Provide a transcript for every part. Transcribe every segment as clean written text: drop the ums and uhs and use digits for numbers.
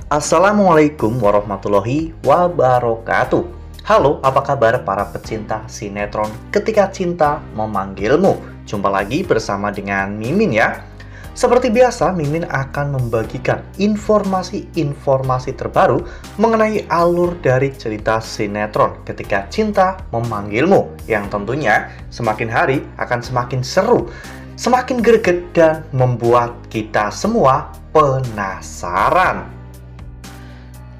Assalamualaikum warahmatullahi wabarakatuh. Halo, apa kabar para pecinta sinetron Ketika Cinta Memanggilmu? Jumpa lagi bersama dengan Mimin ya. Seperti biasa, Mimin akan membagikan informasi-informasi terbaru mengenai alur dari cerita sinetron Ketika Cinta Memanggilmu, yang tentunya semakin hari akan semakin seru, semakin greget, dan membuat kita semua penasaran.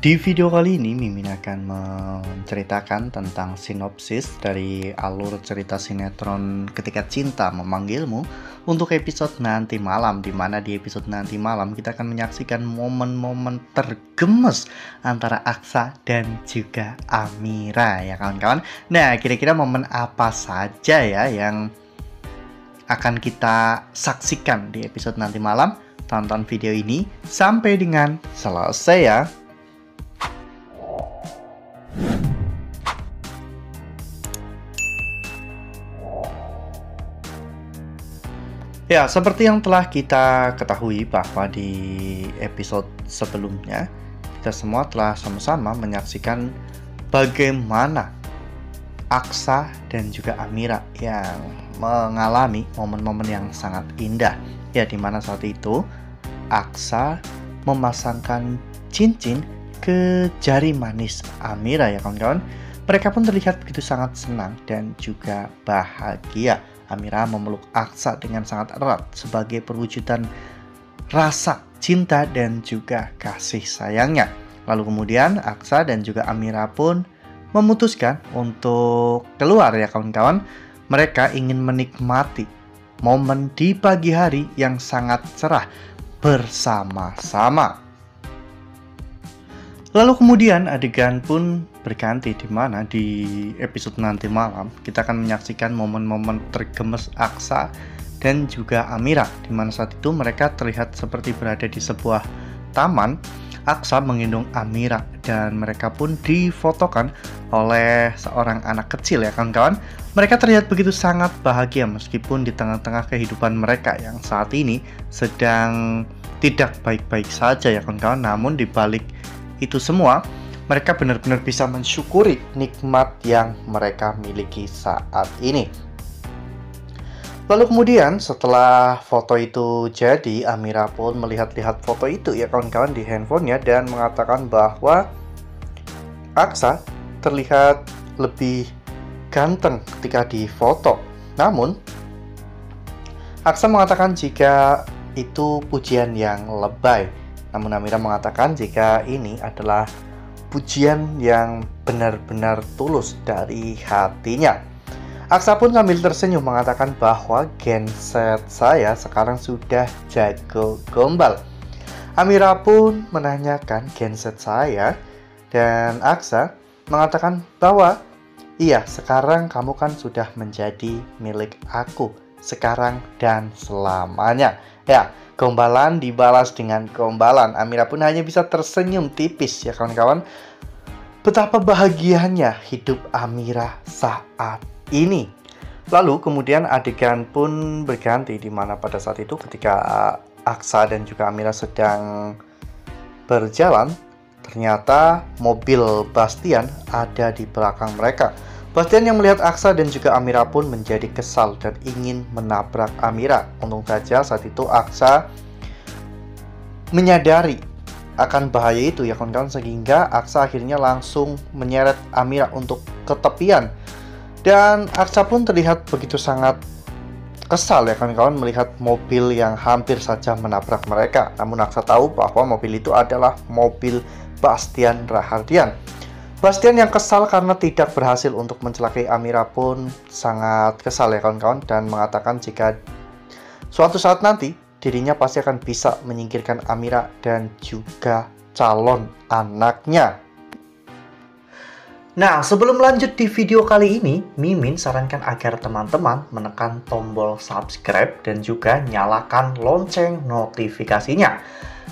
Di video kali ini, Mimin akan menceritakan tentang sinopsis dari alur cerita sinetron Ketika Cinta Memanggilmu untuk episode nanti malam, di mana di episode nanti malam kita akan menyaksikan momen-momen tergemes antara Aksa dan juga Amira, ya kawan-kawan. Nah, kira-kira momen apa saja ya yang akan kita saksikan di episode nanti malam? Tonton video ini sampai dengan selesai ya. Ya, seperti yang telah kita ketahui bahwa di episode sebelumnya kita semua telah sama-sama menyaksikan bagaimana Aksa dan juga Amira yang mengalami momen-momen yang sangat indah. Ya, dimana saat itu Aksa memasangkan cincin ke jari manis Amira ya kawan-kawan. Mereka pun terlihat begitu sangat senang dan juga bahagia. Amira memeluk Aksa dengan sangat erat sebagai perwujudan rasa cinta dan juga kasih sayangnya. Lalu kemudian Aksa dan juga Amira pun memutuskan untuk keluar ya kawan-kawan. Mereka ingin menikmati momen di pagi hari yang sangat cerah bersama-sama. Lalu kemudian adegan pun berganti, di mana di episode nanti malam kita akan menyaksikan momen-momen tergemes Aksa dan juga Amira, di mana saat itu mereka terlihat seperti berada di sebuah taman. Aksa menggendong Amira dan mereka pun difotokan oleh seorang anak kecil ya kawan-kawan. Mereka terlihat begitu sangat bahagia meskipun di tengah-tengah kehidupan mereka yang saat ini sedang tidak baik-baik saja ya kawan-kawan. Namun di balik itu semua, mereka benar-benar bisa mensyukuri nikmat yang mereka miliki saat ini. Lalu kemudian setelah foto itu jadi, Amira pun melihat-lihat foto itu ya kawan-kawan di handphonenya dan mengatakan bahwa Aksa terlihat lebih ganteng ketika difoto. Namun Aksa mengatakan jika itu pujian yang lebay. Namun Amira mengatakan jika ini adalah pujian yang benar-benar tulus dari hatinya. Aksa pun sambil tersenyum mengatakan bahwa genset saya sekarang sudah jago gombal. Amira pun menanyakan genset saya dan Aksa mengatakan bahwa iya, sekarang kamu kan sudah menjadi milik aku sekarang dan selamanya. Ya, gombalan dibalas dengan gombalan. Amira pun hanya bisa tersenyum tipis ya kawan-kawan. Betapa bahagianya hidup Amira saat ini. Lalu kemudian adegan pun berganti, di mana pada saat itu ketika Aksa dan juga Amira sedang berjalan, ternyata mobil Bastian ada di belakang mereka. Bastian yang melihat Aksa dan juga Amira pun menjadi kesal dan ingin menabrak Amira. Untung saja saat itu Aksa menyadari akan bahaya itu ya kawan-kawan, sehingga Aksa akhirnya langsung menyeret Amira untuk ke tepian. Dan Aksa pun terlihat begitu sangat kesal ya kawan-kawan melihat mobil yang hampir saja menabrak mereka. Namun Aksa tahu bahwa mobil itu adalah mobil Bastian Rahardian. Bastian yang kesal karena tidak berhasil untuk mencelakai Amira pun sangat kesal ya kawan-kawan, dan mengatakan jika suatu saat nanti dirinya pasti akan bisa menyingkirkan Amira dan juga calon anaknya. Nah, sebelum lanjut di video kali ini, Mimin sarankan agar teman-teman menekan tombol subscribe dan juga nyalakan lonceng notifikasinya,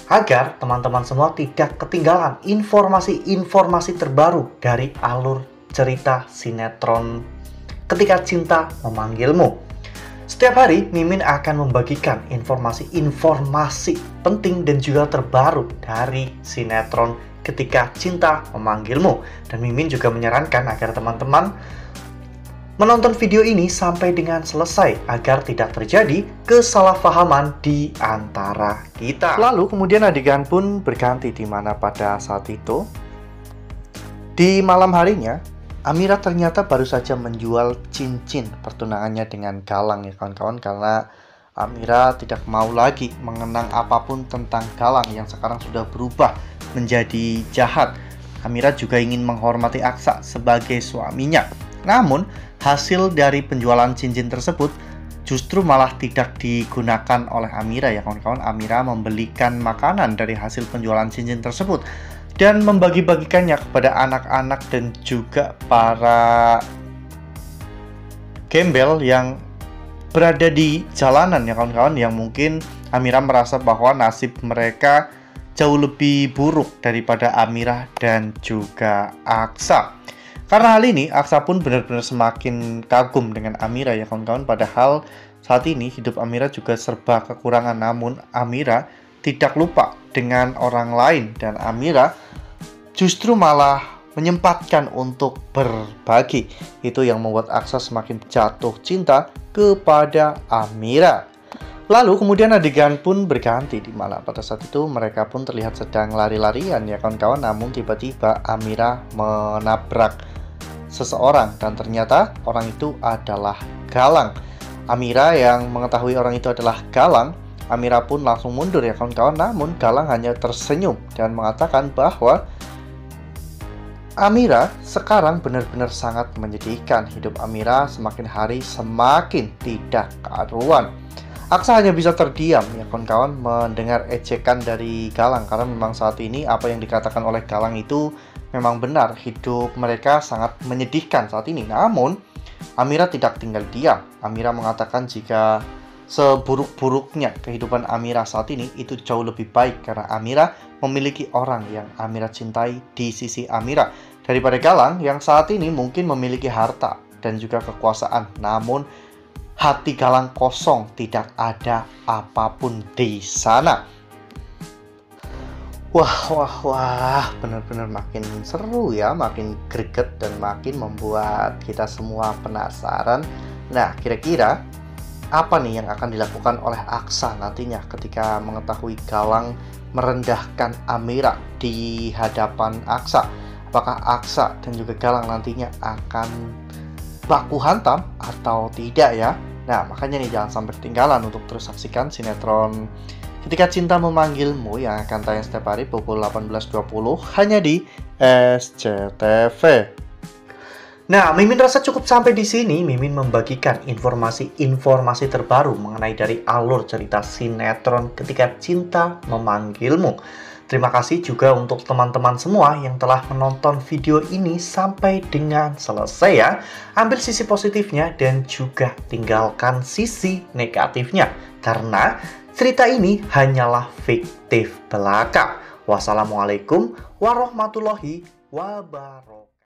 agar teman-teman semua tidak ketinggalan informasi-informasi terbaru dari alur cerita sinetron Ketika Cinta Memanggilmu. Setiap hari, Mimin akan membagikan informasi-informasi penting dan juga terbaru dari sinetron Ketika Cinta Memanggilmu. Dan Mimin juga menyarankan agar teman-teman menonton video ini sampai dengan selesai agar tidak terjadi kesalahpahaman di antara kita. Lalu kemudian adegan pun berganti di mana pada saat itu di malam harinya Amira ternyata baru saja menjual cincin pertunangannya dengan Galang ya kawan-kawan, karena Amira tidak mau lagi mengenang apapun tentang Galang yang sekarang sudah berubah menjadi jahat. Amira juga ingin menghormati Aksa sebagai suaminya. Namun, hasil dari penjualan cincin tersebut justru malah tidak digunakan oleh Amira ya kawan-kawan. Amira membelikan makanan dari hasil penjualan cincin tersebut dan membagi-bagikannya kepada anak-anak dan juga para gembel yang berada di jalanan ya kawan-kawan, yang mungkin Amira merasa bahwa nasib mereka jauh lebih buruk daripada Amira dan juga Aksa. Karena hal ini, Aksa pun benar-benar semakin kagum dengan Amira ya kawan-kawan. Padahal saat ini hidup Amira juga serba kekurangan, namun Amira tidak lupa dengan orang lain dan Amira justru malah menyempatkan untuk berbagi. Itu yang membuat Aksa semakin jatuh cinta kepada Amira. Lalu kemudian adegan pun berganti di mana pada saat itu mereka pun terlihat sedang lari-larian ya kawan-kawan, namun tiba-tiba Amira menabrak seseorang dan ternyata orang itu adalah Galang. Amira yang mengetahui orang itu adalah Galang, Amira pun langsung mundur ya kawan-kawan, namun Galang hanya tersenyum dan mengatakan bahwa Amira sekarang benar-benar sangat menyedihkan. Hidup Amira semakin hari semakin tidak karuan. Aksa hanya bisa terdiam ya kawan-kawan mendengar ejekan dari Galang, karena memang saat ini apa yang dikatakan oleh Galang itu memang benar. Hidup mereka sangat menyedihkan saat ini. Namun Amira tidak tinggal diam. Amira mengatakan jika seburuk-buruknya kehidupan Amira saat ini itu jauh lebih baik karena Amira memiliki orang yang Amira cintai di sisi Amira daripada Galang yang saat ini mungkin memiliki harta dan juga kekuasaan, namun hati Galang kosong, tidak ada apapun di sana. Wah, benar-benar makin seru ya, makin greget dan makin membuat kita semua penasaran. Nah, kira-kira apa nih yang akan dilakukan oleh Aksa nantinya ketika mengetahui Galang merendahkan Amira di hadapan Aksa? Apakah Aksa dan juga Galang nantinya akan baku hantam atau tidak ya? Nah, makanya nih jangan sampai ketinggalan untuk terus saksikan sinetron Ketika Cinta Memanggilmu yang akan tayang setiap hari pukul 18.20 hanya di SCTV. Nah, Mimin rasa cukup sampai di sini. Mimin membagikan informasi-informasi terbaru mengenai dari alur cerita sinetron Ketika Cinta Memanggilmu. Terima kasih juga untuk teman-teman semua yang telah menonton video ini sampai dengan selesai ya. Ambil sisi positifnya dan juga tinggalkan sisi negatifnya. Karena cerita ini hanyalah fiktif belaka. Wassalamualaikum warahmatullahi wabarakatuh.